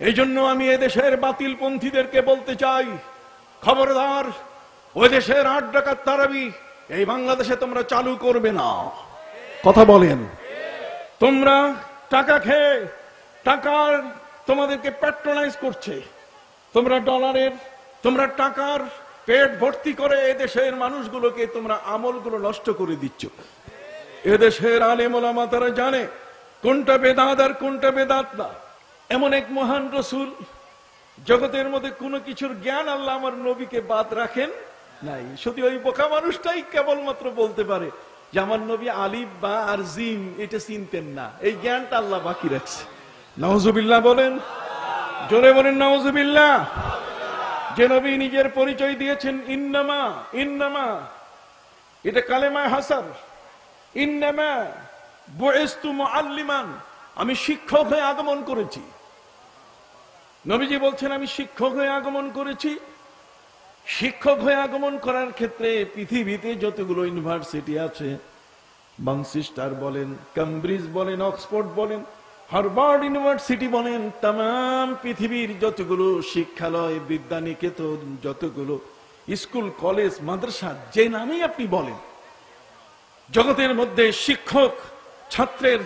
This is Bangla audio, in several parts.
এই জন্য আমি এদেশের বাতিলপন্থীদেরকে বলতে চাই, খবরদার ওই দেশের 8 ডাকাত তারাবি এই বাংলাদেশে তোমরা চালু করবে না। কথা বলেন। তোমরা টাকা খেয়ে, টাকার তোমাদেরকে প্যাট্রোনাইজ করছে, তোমরা ডলারের, তোমরা টাকার পেট ভর্তি করে এদেশের মানুষগুলোকে তোমরা আমলগুলো নষ্ট করে দিচ্ছ। এদেশের আলেম ওলামা তারা জানে কোনটা বেদাত আর কোনটা বেদাত না। এমন এক মহান রসুল, জগতের মধ্যে কোনো কিছুর জ্ঞান আল্লাহ আমার নবীকে বাদ রাখেন নাই। শুধু ওই বোকা মানুষটাই কেবলমাত্র বলতে পারে যে আমার নবী আলিফ বা আর জিম এটা চিনতেন না, এই জ্ঞানটা আল্লাহ বাকি রাখছে। নাউজুবিল্লাহ বলেন, জোরে বলেন নাউজুবিল্লাহ। যে নবী নিজের পরিচয় দিয়েছেন ইন্নামা, ইন্নামা এটা কালেমায়ে হাসার, ইন্নামা বুইসতু মুআল্লিমান, আমি শিক্ষক হয়ে আগমন করেছি। নবীজি বলছেন আমি শিক্ষক হয়ে আগমন করেছি। শিক্ষক হয়ে আগমন করার ক্ষেত্রে পৃথিবীতে যতগুলো ইউনিভার্সিটি আছে, মানচেস্টার বলেন, কেমব্রিজ বলেন, অক্সফোর্ড বলেন, হার্ভার্ড ইউনিভার্সিটি বলেন, তাম পৃথিবীর যতগুলো শিক্ষালয়, বিদ্যানিকেতন, যতগুলো স্কুল, কলেজ, মাদ্রাসা, যে নামেই আপনি বলেন, জগতের মধ্যে শিক্ষক ছাত্রের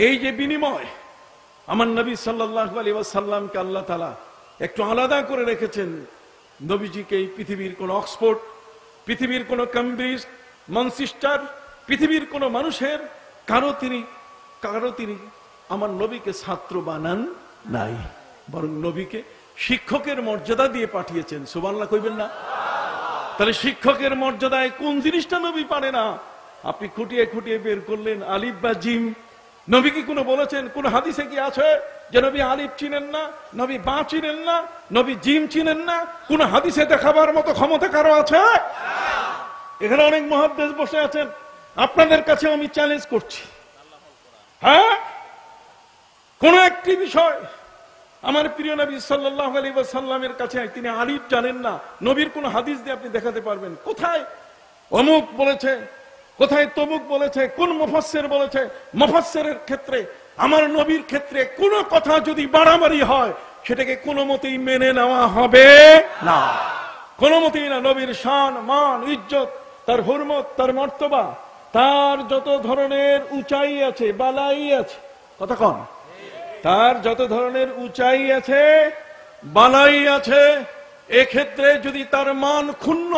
এই যে বিনিময়, আমার নবী সাল্লাল্লাহু আলাইহি ওয়াসাল্লামকে আল্লাহ তাআলা একটু আলাদা করে রেখেছেন। নবীজিকে এই পৃথিবীর কোন অক্সফোর্ড, পৃথিবীর কোন কেমব্রিজ, ম্যানচেস্টার, পৃথিবীর কোন মানুষের কারো তিনি আমার নবীকে ছাত্র বানান নাই, বরং নবীকে শিক্ষকের মর্যাদা দিয়ে পাঠিয়েছেন। সুবহানাল্লাহ কইবেন না? তাহলে শিক্ষকের মর্যাদায় কোন জিনিসটা নবী পারে না? আপনি খুঁটিয়ে খুঁটিয়ে বের করলেন আলিফ বা জিম। নবী কি কোনো বলেছেন, কোন হাদিসে কি আছে যে নবী আলিফ চিনেন না, নবী বা চিনেন না, নবী জিম চিনেন না? কোন হাদিসে দেখাবার মতো ক্ষমতা কারো আছে? এখানে অনেক মুহাদ্দিস বসে আছেন, আপনাদের কাছে আমি চ্যালেঞ্জ করছি, হ্যাঁ, কোন একটি বিষয় আমার প্রিয় নবী সাল্লাল্লাহু আলাইহি ওয়াসাল্লামের কাছে তিনি আলিফ জানেন না, নবীর কোন হাদিস দিয়ে আপনি দেখাতে পারবেন? কোথায় অমুক বলেছে, কোথায় তমুক বলেছে, কোন মুফাসসির বলেছে? মুফাসসিরের ক্ষেত্রে, আমার নবীর ক্ষেত্রে কোন কথা যদি বাড়াবাড়ি হয় সেটাকে কোনো মতেই মেনে নেওয়া হবে না, কোনো মতেই না। নবীর শান, মান, ইজ্জত, তার হুরমত, তার মর্তবা, তার যত ধরনের উঁচাই আছে, বালাই আছে, কথা কন, তার যত ধরনের উঁচাই আছে, বালাই আছে, এক্ষেত্রে যদি তার মান ক্ষুণ্ণ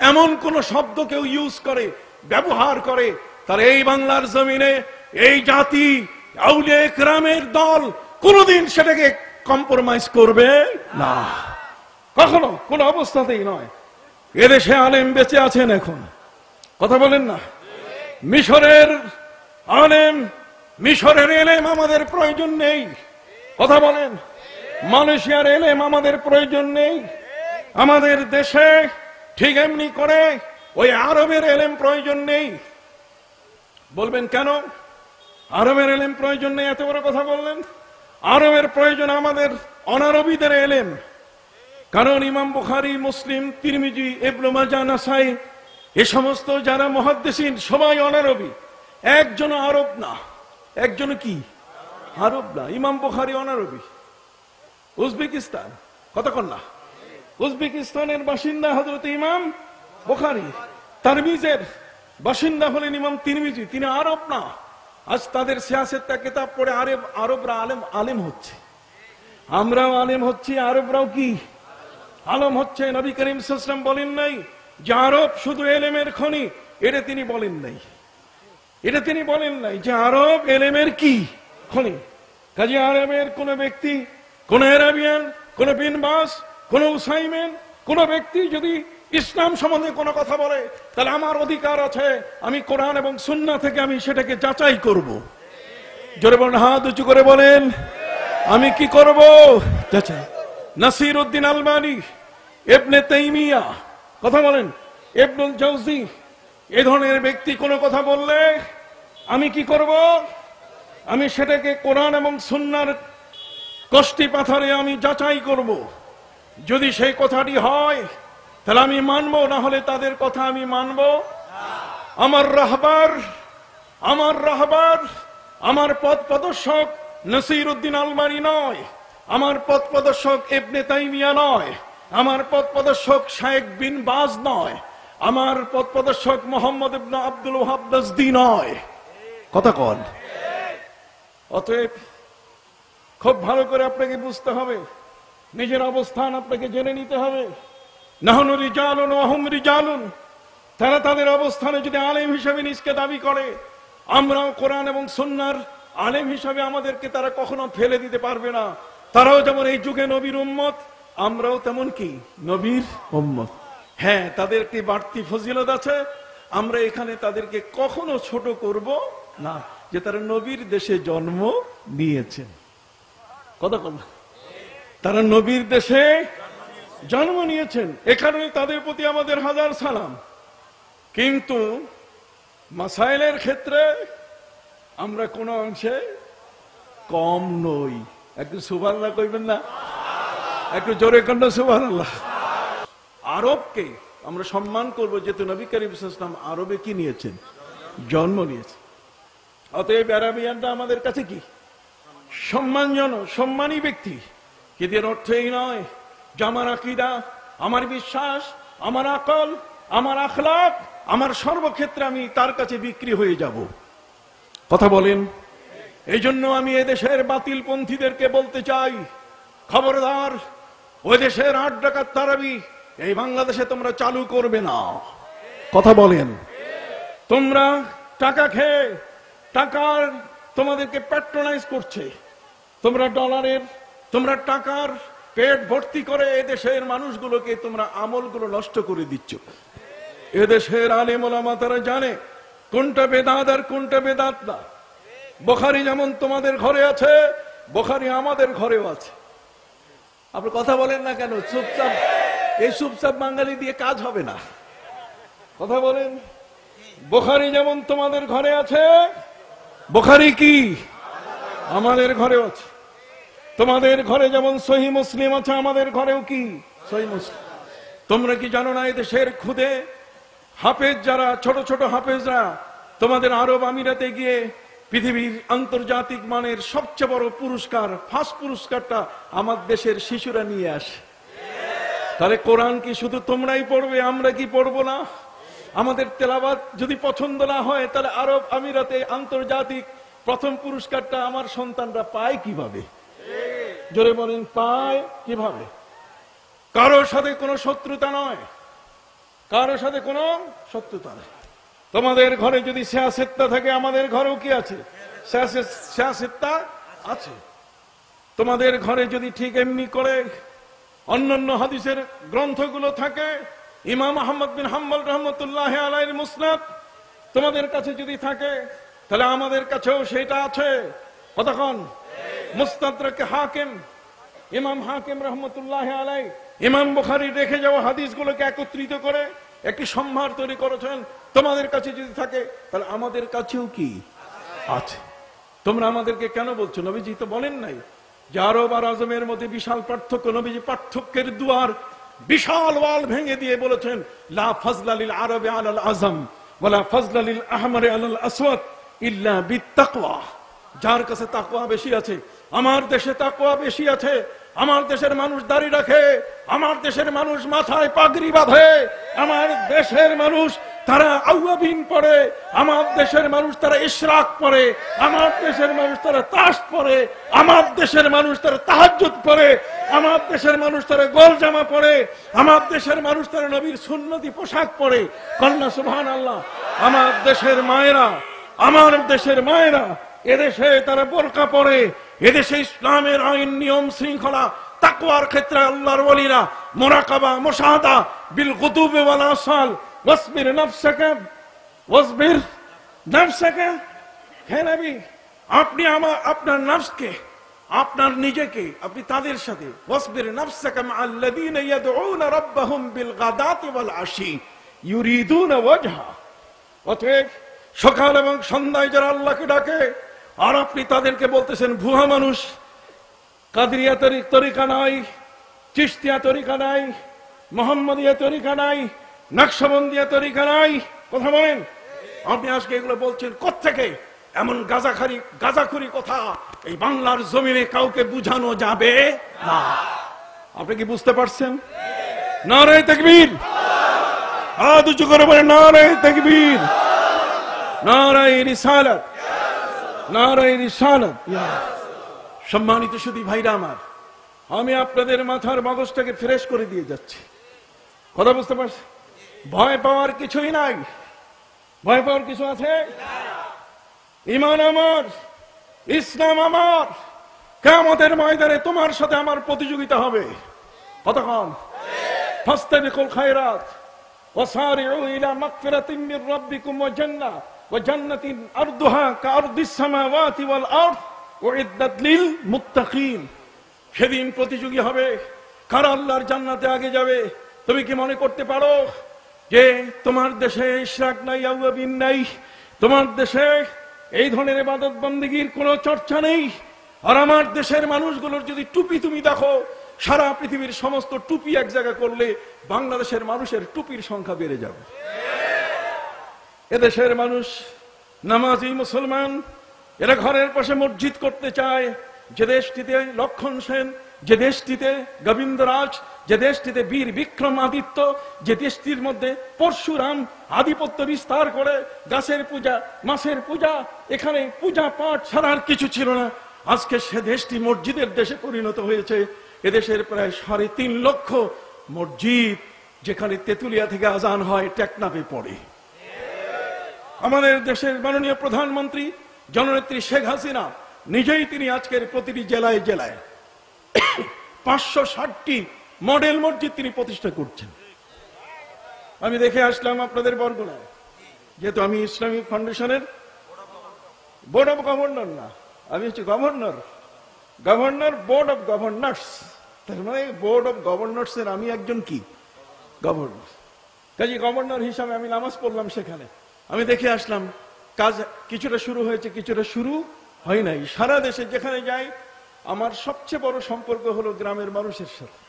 এমন কোন শব্দ কেউ ইউজ করে, ব্যবহার করে, তার এই বাংলার জমিনে এই জাতি, আউলিয়া ইকরামের দল কোনদিন সেটাকে কম্প্রোমাইজ করবে না, কখনো, কোন অবস্থাতেই নয়। এদেশে আলেম বেঁচে আছেন এখন, কথা বলেন না? মিশরের আলেম, মিশরের এলেম আমাদের প্রয়োজন নেই, কথা বলেন? মালয়েশিয়ার এলেম আমাদের প্রয়োজন নেই। আমাদের দেশে ঠিক এমনি করে ওই আরবের এলেম প্রয়োজন নেই। বলবেন কেন আরবের এলেম প্রয়োজন নেই? এত বড় কথা বললেন। আরবের প্রয়োজন আমাদের অনারবীদের এলেম, কারণ ইমাম বুখারী, মুসলিম, তিরমিজি, ইবনে মাজাহ, নাসাই, এ সমস্ত যারা মুহাদ্দিসিন সবাই অনারবী, একজন আরব না। একজন কি আরব না? ইমাম বুখারী অনারবী, উজবেকিস্তান, কতক্ষণ না, উজবেকিস্তানের বাসিন্দা হযরত ইমাম বুখারী, তারমিজের বাসিন্দা হলেন ইমাম তিরমিজি, তিনি আরব না। আজ তাদের সিয়াসেতটা কিতাব পড়ে আরবরা আলেম হচ্ছে, আমরাও আলেম হচ্ছি, আরবরাও কি আলেম হচ্ছে। নবী করিম সাল্লাল্লাহু আলাইহি ওয়াসাল্লাম বলেন নাই যে আরব শুধু এলেমের খনি, এটা তিনি বলেন নাই, এটা তিনি বলেন নাই যে আরব এলেমের কি খনি। কাজে আরবের কোন ব্যক্তি, কোন আরাবিয়ান, কোন বিন বাস, কোন উসাইমেন, কোন ব্যক্তি যদি ইসলাম সম্বন্ধে কোনো কথা বলে, তাহলে আমার অধিকার আছে, আমি কোরআন এবং সুন্নাহ থেকে আমি সেটাকে যাচাই করব। জোরে বলেন, হাত উঁচু করে বলেন, আমি কি করব? যাচাই। নাসিরউদ্দিন আলবানী, ইবনে তাইমিয়া, কথা বলেন, ইবনুল জাওজি, এই ধরনের ব্যক্তি কোনো কথা বললে আমি কি করব? আমি সেটাকে কোরআন এবং সুন্নাহর কষ্টি পাথরে আমি যাচাই করব। যদি সেই কথাটি হয় তাহলে আমি মানব, না হলে তাদের কথা আমি মানব। আমার রাহবার, আমার পথ প্রদর্শক নাসিরউদ্দিন আলবানী নয়, আমার পথ প্রদর্শক ইবনে তাইমিয়া নয়, আমার পথ প্রদর্শক শায়েখ বিন বাজ নয়, আমার পথ প্রদর্শক মোহাম্মদ ইবনে আব্দুল ওয়াহাব নাজদি নয়। কথা কন। অতএব খুব ভালো করে আপনাকে বুঝতে হবে, নিজের অবস্থান আপনাকে জেনে নিতে হবে। নাহনু রিজালুন ওয়া হুম রিজালুন, তারা তাদের অবস্থানে যদি আলেম হিসেবে নিজকে দাবি করে, আমরাও কোরআন এবং সুন্নাহর আলেম হিসেবে আমাদেরকে তারা কখনো ফেলে দিতে পারবে না। তারাও যেমন এই যুগে নবীর উম্মত, আমরাও তেমন কি নবীর উম্মত। হ্যাঁ, তাদের একটি বাড়তি ফজিলত আছে, আমরা এখানে তাদেরকে কখনো ছোট করব না, যে তারা নবীর দেশে জন্ম নিয়েছেন। কথা বল, তারা নবীর দেশে জন্ম নিয়েছেন, এখানে তাদের প্রতি আমাদের হাজার সালাম। কিন্তু মাসাইলের ক্ষেত্রে আমরা কোনো অংশে কম নই। একটু সুবহানাল্লাহ কইবেন না? একটু জোরে কন্যা সুবহানাল্লাহ। আরবকে আমরা সম্মান করব, যেহেতু নবী করিম সাল্লাল্লাহু আলাইহি ওয়াসাল্লাম আরবে কি নিয়েছেন? জন্ম নিয়েছেন। অতএব আরবিয়ানরা আমাদের কাছে কি সম্মানজনক, সম্মানী ব্যক্তি। কিন্তু এর অর্থ এই নয় যে আমার আকীদা, আমার বিশ্বাস, আমার আকল, আমার আখলাক, আমার সর্বক্ষেত্রে আমি তার কাছে বিক্রি হয়ে যাব। কথা বলেন। এই জন্য আমি এদেশের বাতিল পন্থীদেরকে বলতে চাই, খবরদার, ওই দেশের 8 রাকাত তারাবি এই বাংলাদেশে তোমরা চালু করবে না। কথা বলেন। তোমরা টাকা খেয়ে, টাকার তোমাদেরকে প্যাট্রোনাইজ করছে, তোমরা ডলারের, তোমরা টাকার পেট ভর্তি করে এদেশের মানুষগুলোকে তোমরা আমলগুলো নষ্ট করে দিচ্ছ। এদেশের আলেম ওলামা তারা জানে কোনটা বেদাত আর কোনটা বেদাত না। বুখারী যেমন তোমাদের ঘরে আছে, বুখারী আমাদের ঘরেও আছে। আপনি কথা বলেন না কেন? চুপচাপ, এই চুপচাপ বাঙালি দিয়ে কাজ হবে না। কথা বলেন। বুখারী যেমন তোমাদের ঘরে আছে, বুখারী কি আমাদের ঘরেও আছে। তোমাদের ঘরে যেমন সহিহ মুসলিম আছে, আমাদের ঘরেও কি সহিহ মুসলিম। তোমরা কি জানো না এদেশের খুদে হাফেজ যারা, ছোট ছোট হাফেজরা তোমাদের আরব আমিরাতে গিয়ে পৃথিবীর আন্তর্জাতিক মানের সবচেয়ে বড় পুরস্কার, ফার্স্ট পুরস্কারটা আমার দেশের শিশুরা নিয়ে আসে। তাহলে কোরআন কি শুধু তোমরাই পড়বে, আমরা কি পড়বো না? আমাদের তেলাওয়াত যদি পছন্দ না হয়, তাহলে আরব আমিরাতে আন্তর্জাতিক প্রথম পুরস্কারটা আমার সন্তানরা পায় কিভাবে? জোরে বলেন, পায় কিভাবে? কারোর সাথে কোনো শত্রুতা নয়, কারোর সাথে কোনো শত্রুতা নেই। তোমাদের ঘরে যদি সিয়াসেত্তা থাকে, আমাদের ঘরেও কি আছে? সিয়াসেত্তা আছে। তোমাদের ঘরে যদি ঠিক এমনি করে অন্যান্য হাদিসের গ্রন্থগুলো থাকে, ইমাম আহমদ বিন হাম্বল রহমতুল্লাহ আলাইহির মুসনাদ তোমাদের কাছে যদি থাকে, তাহলে আমাদের কাছেও সেটা আছে। কতক্ষণ? মুস্তাদরাকে হাকিম, ইমাম হাকিম রহমতুল্লাহ আলাই ইমাম বুখারীর রেখে যাওয়া হাদিসগুলোকে একত্রিত করে একটি সম্ভার তৈরি করেছেন। তোমাদের কাছে যদি থাকে, তাহলে আমাদের কাছেও কি আছে? তোমরা আমাদেরকে কেন বলছো? নবীজি তো বলেন নাই যে আরব আর আজমের মধ্যে বিশাল পার্থক্য। নবীজি পার্থক্যের দুয়ার, বিশাল ওয়াল ভেঙে দিয়ে বলেছেন, লা ফাজলা লিল আরবি আলাল আজম ওয়ালা ফাজলা লিল আহমারি আলাল আসওয়াদ ইল্লা বিত্তাকওয়া। যার কাছে তাকওয়া বেশি আছে, আমার দেশে তাকওয়া বেশি আছে। আমার দেশের মানুষ দাড়ি রাখে, আমার দেশের মানুষ মাথায় পাগড়ি বাঁধে, আমার দেশের মানুষ তারা আউয়াবিন পড়ে, আমার দেশের মানুষ তারা ইশরাক পড়ে, আমার দেশের মানুষ তারা তাস পড়ে, আমার দেশের মানুষ তারা তাহাজ্জুদ পড়ে, আমার দেশের মানুষ তারা গোল জামা পড়ে, আমার দেশের মানুষ তারা নবীর সুন্নতি পোশাক পড়ে। কন্যা সুবহানাল্লাহ। আমার দেশের মায়েরা, আমার দেশের মায়েরা এদেশে তারা বোরকা পরে, এদেশে ইসলামের আইন, নিয়ম, শৃঙ্খলা, তাকওয়ার ক্ষেত্রে আল্লাহর ওয়ালিরা মুরাকাবা, মুশাহাদা বিল গুদুবি ওয়াল আসাল ওয়াসবির নাফসাকা ওয়াসবির নাফসাকা। হে নবী, আপনি আপনার নফসকে, আপনার নিজেকে আপনি তাদের সাথে, ওয়াসবির নাফসাকা মাআল্লাযীনা ইয়াদউনা রাব্বাহুম বিল গাদাতি ওয়াল আশি ইউরিদুনা ওয়াজহা। অতএব সকাল এবং সন্ধ্যায় যারা আল্লাহকে ডাকে, আর আপনি তাদেরকে বলতেছেন ভুয়া মানুষ, কাদরিয়া তরিকা নাই, চিশতিয়া তরিকা নাই, মোহাম্মদিয়া তরিকা নাই, নকশবন্দিয়া তরিকা নাই। কথা বলেন। আপনি আজকে এগুলো বলছেন কোত্থেকে? এমন গাজাখুরি কথা এই বাংলার জমিনে কাউকে বুঝানো যাবে না। আপনি কি বুঝতে পারছেন? নারায়ে তাকবীর, হাত উঁচু করে বলেন নারায়ে তাকবীর, নারায়ে রিসালাত, নারায়ে রিসালাত। সম্মানিত সুধী ভাইরা আমার, আমি আপনাদের মাথার মগজটাকে ফ্রেশ করে দিয়ে যাচ্ছি। কথা বুঝতে পারছেন? ভয় পাওয়ার কিছুই নাই। ভয় পাওয়ার কিছু আছে? ঈমান আমার, ইসলাম আমার। কিয়ামতের ময়দানে তোমার সাথে আমার প্রতিযোগিতা হবে। কতক্ষণ? ফাস্তাবিকুল খায়রাত ওয়াসারিউ ইলা মাগফিরাতিন মির রাব্বিকুম ওয়া জান্নাহ ওয়া জান্নাতিন আরদুহা কাআরদিস সামাওয়াতি ওয়াল আরদ উইদ্দাত লিল মুত্তাকিন। সেদিন প্রতিযোগী হবে কারা আল্লাহর জান্নাতে আগে যাবে। তুমি কি মনে করতে পারো যে তোমার দেশে ইশরাক নাই, আওয়াবিন নাই, তোমার দেশে এই ধরনের ইবাদত বন্দেগীর কোনো চর্চা নেই? আর আমার দেশের মানুষগুলোর যদি টুপি তুমি দেখো, সারা পৃথিবীর সমস্ত টুপি এক জায়গা করলে বাংলাদেশের মানুষের টুপির সংখ্যা বেড়ে যাবে। এদেশের মানুষ নামাজি মুসলমান, এরা ঘরের পাশে মসজিদ করতে চায়। যে দেশটিতে লক্ষণ সেন, যে দেশটিতে গোবিন্দরাজ, যে দেশটিতে বীর বিক্রম আদিত্য, যে দেশটির মধ্যে পরশুরাম আধিপত্য বিস্তার করে, গাছের পূজা, মাছের পূজা, এখানে পূজা পাঠ ছাড়া আর কিছু ছিল না। আজকে সে দেশটি মসজিদের দেশে পরিণত হয়েছে। এদেশের প্রায় 3.5 লক্ষ মসজিদ, যেখানে তেতুলিয়া থেকে আজান হয় টেকনাফে পড়ে। আমাদের দেশের মাননীয় প্রধানমন্ত্রী জননেত্রী শেখ হাসিনা নিজেই তিনি আজকের প্রতিটি জেলায় জেলায় 560টি মডেল মসজিদ তিনি প্রতিষ্ঠা করছেন। আমি দেখে আসলাম আপনাদের বরগুনায়, যেহেতু আমি ইসলামিক ফাউন্ডেশনের বোর্ড অব গভর্নর না, আমি হচ্ছে গভর্নর, বোর্ড অব গভর্নর্স। তার মানে বোর্ড অব গভর্নর্স এর আমি একজন কি গভর্নর। কাজে গভর্নর হিসাবে আমি নামাজ পড়লাম সেখানে। আমি দেখে আসলাম কাজ কিছুটা শুরু হয়েছে, কিছুটা শুরু হয় নাই। সারা দেশে যেখানে যাই আমার সবচেয়ে বড় সম্পর্ক হলো গ্রামের মানুষের সাথে।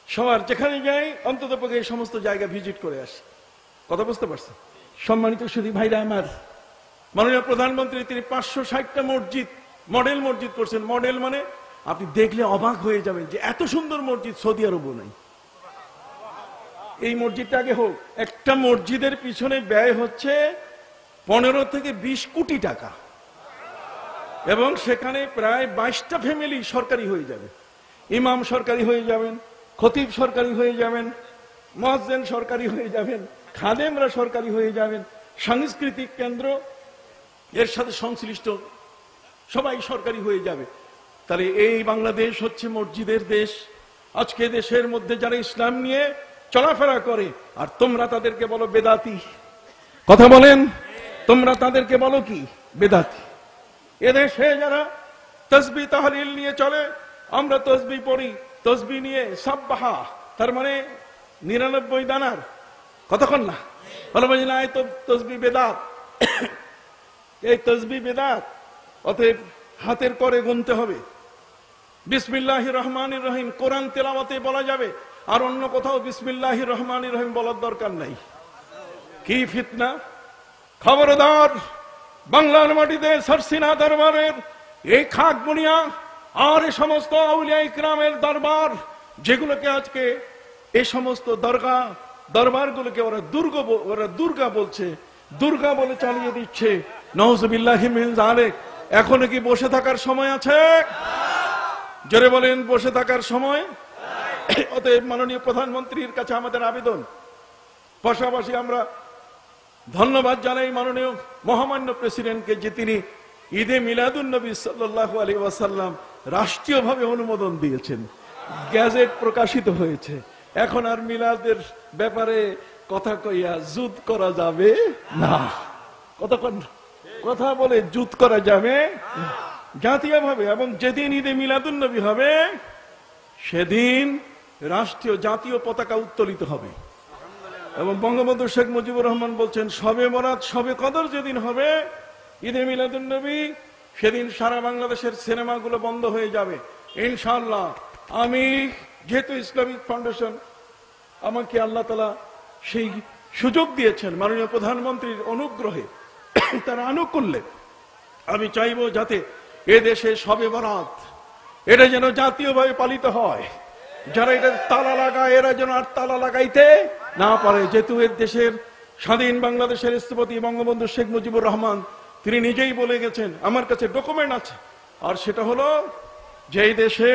সবার যেখানে যাই অন্ততপক্ষে এই সমস্ত জায়গা ভিজিট করে আসি। কথা বুঝতে পারছেন? সম্মানিত সুধী ভাইরা আমার, মাননীয় প্রধানমন্ত্রী তিনি 560টা মসজিদ মডেল মসজিদ করছেন। মডেল মানে আপনি দেখলে অবাক হয়ে যাবেন যে এত সুন্দর মসজিদ সৌদি আরবও নাই। এই মসজিদটা আগে হোক। একটা মসজিদের পিছনে ব্যয় হচ্ছে 15 থেকে 20 কোটি টাকা, এবং সেখানে প্রায় 22টা ফ্যামিলি সরকারি হয়ে যাবে। ইমাম সরকারি হয়ে যাবেন, খতিব সরকারি হয়ে যাবেন, মুয়াজ্জিন সরকারি হয়ে যাবেন, খাদেমরা সরকারি হয়ে যাবেন, সাংস্কৃতিক কেন্দ্র এর সাথে সংশ্লিষ্ট সবাই সরকারি হয়ে যাবে। তাহলে এই বাংলাদেশ হচ্ছে মসজিদের দেশ। আজকে দেশের মধ্যে যারা ইসলাম নিয়ে চলাফেরা করে আর তোমরা তাদেরকে বলো বেদাতি। কথা বলেন, তোমরা তাদেরকে বলো কি? বেদাতি। এদেশে যারা তসবিহ তাহলিল নিয়ে চলে, আমরা তসবিহ পড়ি, তসবিহ নিয়ে সাব্বাহা, তার মানে 99 দানার, কতক্ষণ না বলো না, এই তো তসবিহ বেদাত, এই তসবিহ বেদাত। অতএব হাতের করে গুনতে হবে। বিসমিল্লাহির রহমানির রহিম কোরআন তেলাওয়াতে বলা যাবে, আর অন্য কোথাও বিসমিল্লাহির রহমানির রহিম বলার দরকার নাই। কি ফিতনা! খবরদার, বাংলার মাটিতে সরসিনা দরবারের এই খাক বুনিয়া আর এই সমস্ত আউলিয়া ইকরামের দরবার, যেগুলোকে আজকে এই সমস্ত দরবারগুলোকে ওরা দুর্গা বলছে, দুর্গা বলে চালিয়ে দিচ্ছে। নাউযুবিল্লাহি মিন যালিক। এখনো কি বসে থাকার সময় আছে? জোরে বলেন, বসে থাকার সময়? অতএব মাননীয় প্রধানমন্ত্রীর কাছে আমাদের আবেদন, পাশাপাশি আমরা ধন্যবাদ জানাই মাননীয় মহামান্য প্রেসিডেন্টকে, যে তিনি ঈদে মিলাদুন নবী সাল্লাল্লাহু আলাইহি ওয়াসাল্লাম রাষ্ট্রীয়ভাবে অনুমোদন দিয়েছেন, গ্যাজেট প্রকাশিত হয়েছে। এখন আর মিলাদের ব্যাপারে কথা কইয়া যুদ্ধ করা যাবে না। কথা বলে যুদ্ধ করা যাবে জাতীয়ভাবে। এবং যেদিন ঈদে মিলাদুন নবী হবে সেদিন রাষ্ট্রীয় জাতীয় পতাকা উত্তোলিত হবে। এবং বঙ্গবন্ধু শেখ মুজিবুর রহমান বলছেন, শবে বরাত শবে কদর যেদিন হবে ঈদে মিলাদুন নবী, সেদিন সারা বাংলাদেশের সিনেমাগুলো বন্ধ হয়ে যাবে ইনশাআল্লাহ। আমি যেহেতু ইসলামিক ফাউন্ডেশন, আমাকে আল্লাহ তাআলা সেই সুযোগ দিয়েছেন মাননীয় প্রধানমন্ত্রীর অনুগ্রহে, তার আনুকূল্যে, আমি চাইবো যাতে এ দেশে শবে বরাত এটা যেন জাতীয়ভাবে পালিত হয়। যারা এটা তালা লাগায় এরা যেন আর তালা লাগাইতে না পারে, যেহেতু এর দেশের স্বাধীন বাংলাদেশের স্থপতি বঙ্গবন্ধু শেখ মুজিবুর রহমান তিনি নিজেই বলে গেছেন, আমার কাছে ডকুমেন্ট আছে, আর সেটা হলো যে এই দেশে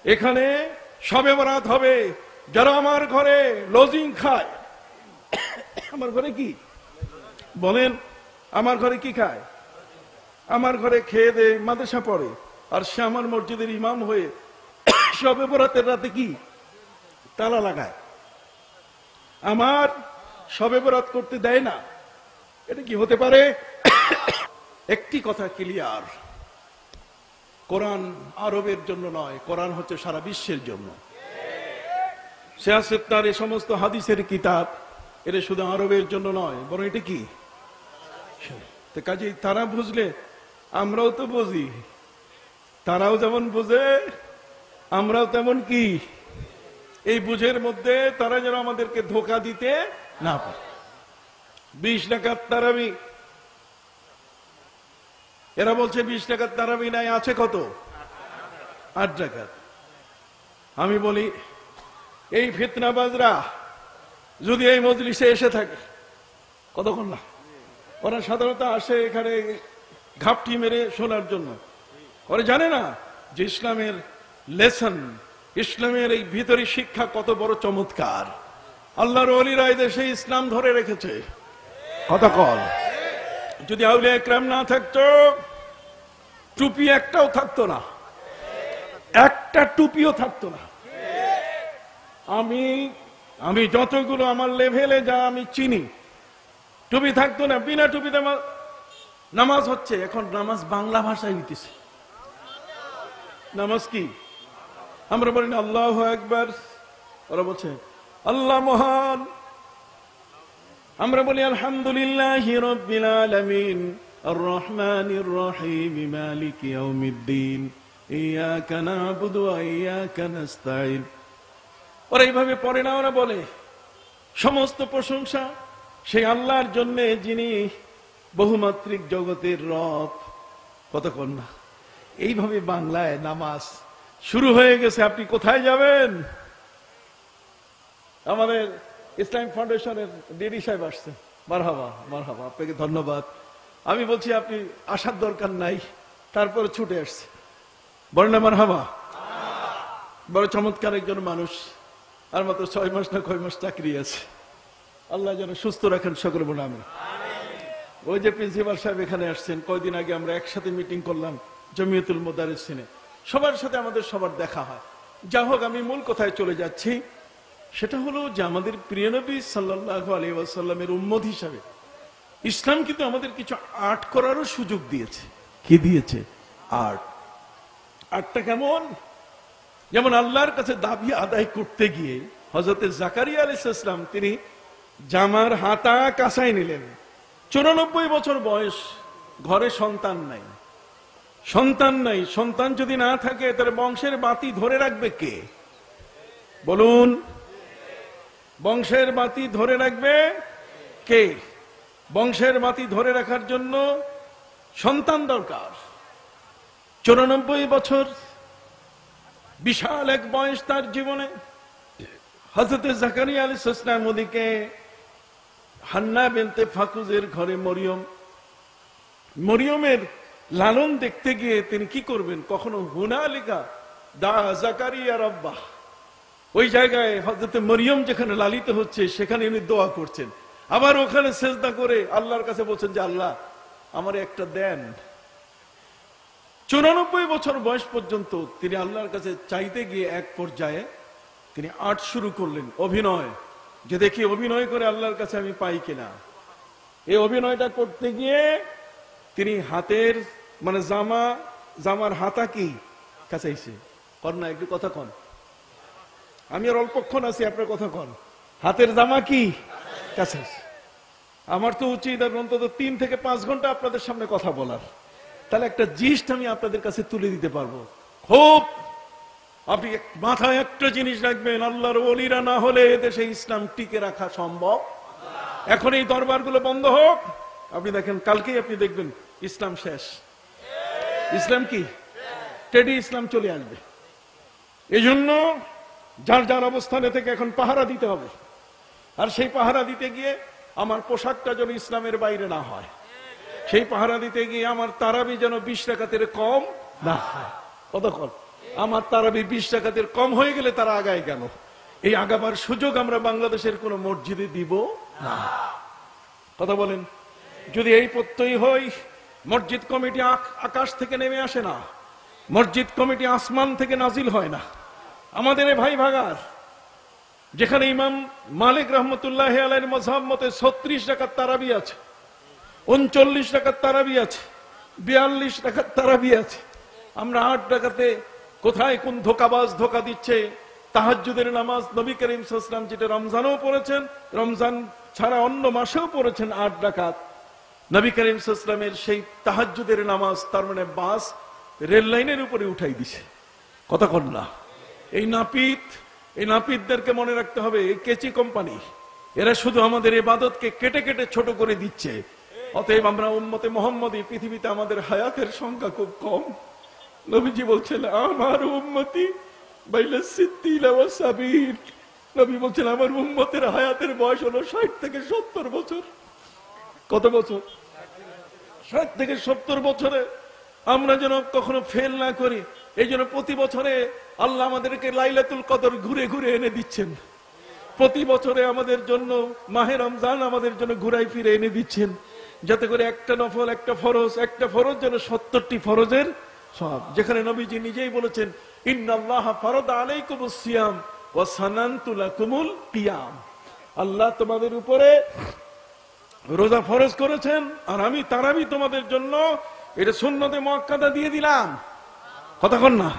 এখানে শবে বরাত হবে, যারা আমার ঘরে লজিং খায়, আমার ঘরে কি বলেন, আমার ঘরে কি খায়, আমার ঘরে খেয়ে দে মাদ্রাসা পড়ে, আর সে আমার মসজিদের ইমাম হয়ে শবে বরাতের রাতে কি তালা লাগায়, আমার শবে বরাত করতে দেয় না, এটা কি হতে পারে? একটি কথা ক্লিয়ার, কোরআন আরবের জন্য নয়, কোরআন হচ্ছে সারা বিশ্বের জন্য। সিয়াসেত্তার এই সমস্ত হাদিসের কিতাব এটা শুধু আরবের জন্য নয়, বরং এটা কি কাজেই তারা বুঝলে আমরাও তো বুঝি, তারাও যেমন বুঝে আমরাও তেমন কি, এই বুঝের মধ্যে তারা যেন আমাদেরকে ধোঁকা দিতে না পারে। 20 রাকাত তারাবি, এরা বলছে 20 রাকাত তারাবি নাই, আছে কত? 8 রাকাত। আমি বলি এই ফিতনাবাজরা যদি এই মজলিসে এসে থাকে, কতক্ষণ না, ওরা সাধারণত আসে এখানে ঘাপটি মেরে শোনার জন্য, ওরা জানে না যে ইসলামের লেসন, ইসলামের এই ভিতরে শিক্ষা কত বড় চমৎকার। আল্লাহর ওলিরা এই দেশে ইসলাম ধরে রেখেছে। কতক্ষণ যদি আউলিয়া ইকরাম না থাকতো, টুপি একটাও থাকতো না, একটা টুপিও থাকতো না। আমি যতগুলো আমার লেভেলে যা আমি চিনি, টুপি থাকতো না, বিনা টুপিতে নামাজ হচ্ছে। এখন নামাজ বাংলা ভাষায় হইতেছে। নামাজ কি আমরা বলি না আল্লাহু আকবার, ওরা বলছে আল্লাহ মহান। আমরা বলি আলহামদুলিল্লাহি রাব্বিল আলামিন আর রহমানির রহিম মালিকি ইয়াউমিদ্দিন ইয়াকা না'বুদু ওয়া ইয়াকা নাস্তাঈন। ওরা এইভাবে পড়ে না, ওরা বলে সমস্ত প্রশংসা সেই আল্লাহর জন্য যিনি বহুমাত্রিক জগতের রব। কতক্ষণ না এইভাবে বাংলায় নামাজ শুরু হয়ে গেছে। আপনি কোথায় যাবেন? আমাদের ইসলামিক ফাউন্ডেশনের ডিডি সাহেব আসছেন, মারহাবা মারহাবা, আপনাকে ধন্যবাদ। আমি বলছি আপনি আসার দরকার নাই, তারপরে ছুটে আসছে, বলেন না মারহাবা। বড় চমৎকার একজন মানুষ, আর মাত্র 6 মাস না কয় মাস চাকরি আছে। আল্লাহ যেন সুস্থ রাখেন, সকলে বলে আমি। ওই যে প্রিন্সিপাল সাহেব এখানে আসছেন, কয়দিন আগে আমরা একসাথে মিটিং করলাম জমিয়তুল মুদারিসিনে, সবার সাথে আমাদের সবার দেখা হয়। যা হোক, আমি মূল কথায় চলে যাচ্ছি। সেটা হলো যে আমাদের প্রিয় নবী সাল্লাল্লাহু আলাইহি ওয়াসাল্লামের উম্মত হিসাবে ইসলাম কিন্তু আমাদের কিছু আর্ট করারও সুযোগ দিয়েছে। কি দিয়েছে? আর্ট। আর্টটা কেমন? যেমন আল্লাহর কাছে দাবি আদায় করতে গিয়ে হযরত জাকারিয়া আলাইহিস সালাম তিনি জামার হাতা কাঁসাই নিলেন। 94 বছর বয়স, ঘরে সন্তান নাই। সন্তান নাই, সন্তান যদি না থাকে তাহলে বংশের বাতি ধরে রাখবে কে? বলুন, বংশের বাতি ধরে রাখবে কে? বংশের বাতি ধরে রাখার জন্য সন্তান দরকার। 94 বছর, বিশাল এক বয়স তার জীবনে। হযরত জাকারিয়া আলাইহিস সালাম ওদিকে হান্না বিনতে ফাকুজের ঘরে মরিয়মের লালন দেখতে গিয়ে তিনি কি করবেন? কখনো হুনালিকা দা জাকারিয়া রাব্বাহ, ওই জায়গায় হযরত মরিয়ম যেখানে লালিত হচ্ছে সেখানে উনি দোয়া করছেন। আবার ওখানে সেজদা করে আল্লাহর কাছে বলছেন যে আল্লাহ আমার একটা দেন। 94 বছর বয়স পর্যন্ত তিনি আল্লাহর কাছে চাইতে গিয়ে এক পর্যায়ে তিনি আর্ট শুরু করলেন, অভিনয়, যে দেখি অভিনয় করে আল্লাহর কাছে আমি পাই কিনা। এই অভিনয়টা করতে গিয়ে তিনি হাতের মানে জামার হাতা কি কাছাইছে। কর না একটু কথা কন, আমি আর অল্পক্ষণ আছি, আপনার কথা কন। হাতের জামা কি কাছাইছে। আমার তো উচিত অন্তত 3 থেকে 5 ঘন্টা আপনাদের সামনে কথা বলার, তাহলে একটা জিনিস আমি আপনাদের কাছে তুলে দিতে পারবো। খুব আপনি মাথায় একটা জিনিস রাখবেন, আল্লাহর ওলিরা না হলে দেশে ইসলাম টিকে রাখা সম্ভব। এখন এই দরবারগুলো বন্ধ হোক, আপনি দেখেন কালকেই আপনি দেখবেন ইসলাম শেষ। ইসলাম কি? টেডি ইসলাম চলে আসবে। এই জন্য যার যার অবস্থানে থেকে এখন পাহারা দিতে হবে। আর সেই পাহারা দিতে গিয়ে আমার পোশাকটা যেন ইসলামের বাইরে না হয়, সেই পাহারা দিতে গিয়ে আমার তারাবি যেন 20 রাকাতের কম না হয়। কতক্ষণ? আমার তারাবি 20 রাকাতের কম হয়ে গেলে তারা আগায় গেল। এই আগাবার সুযোগ আমরা বাংলাদেশের কোন মসজিদে দিব না। কথা বলেন। যদি এই প্রত্যয় হয়, মসজিদ কমিটি আকাশ থেকে নেমে আসে না, মসজিদ কমিটি আসমান থেকে নাজিল হয় না। আমাদের ভাই ভাগার যেখানে ইমাম মালিক রহমতুল্লাহ আলাইহির মাযহাব মতে 36 রাকাত তারাবি আছে, 39 রাকাত তারাবি আছে, 42 রাকাত তারাবি আছে, আমরা 8 রাকাতে কোথায় কোন ধোকাবাজ ধোকা দিচ্ছে। তাহাজ্জুদের নামাজ নবী করিম সাল্লাল্লাহু আলাইহি ওয়াসাল্লাম যেটা রমজানেও পড়েছেন, রমজান ছাড়া অন্য মাসেও পড়েছেন 8 রাকাত। নবী করিম সাল্লাল্লাহু আলাইহি ওয়াসাল্লামের সেই তাহাজ্জুদের নামাজ তার মানে বাস রেল লাইনের উপরে উঠাই দিছে। কথা কন না। এই নাপিতদেরকে মনে রাখতে হবে, এই কেচি কোম্পানি এরা শুধু আমাদের ইবাদতকে কেটে কেটে ছোট করে দিচ্ছে। অতএব আমরা উম্মতে মুহাম্মদী, পৃথিবীতে আমাদের হায়াতের সংখ্যা খুব কম। নবীজি বলছেন আমার উম্মতি বাইনা সিদ্দিনা ওয়া সাবির। নবী বলছেন আমার উম্মতের হায়াতের বয়স হলো 60 থেকে 70 বছর। কত বছর? 60 থেকে 70 বছরে আমরা যেন কখনো ফেল না করি। এই জন্য প্রতি বছরে আল্লাহ আমাদেরকে লাইলাতুল কদর ঘুরে ঘুরে এনে দিচ্ছেন। প্রতি বছরে আমাদের জন্য মাহে রমজান আমাদের জন্য ঘুরাই ফিরে এনে দিচ্ছেন, যাতে করে একটা নফল একটা ফরজ যেন 70টি ফরজের সওয়াব। যেখানে নবীজি নিজেই বলেছেন ইন্নাল্লাহা ফারাদা আলাইকুমুস সিয়াম ওয়া সানানতু লাকুমুল কিয়াম। আল্লাহ তোমাদের উপরে রোজা ফরজ করেছেন আর আমি তারাবি তোমাদের জন্য এটা সুন্নতে মুআক্কাদা দিয়ে দিলাম। কথা কন না।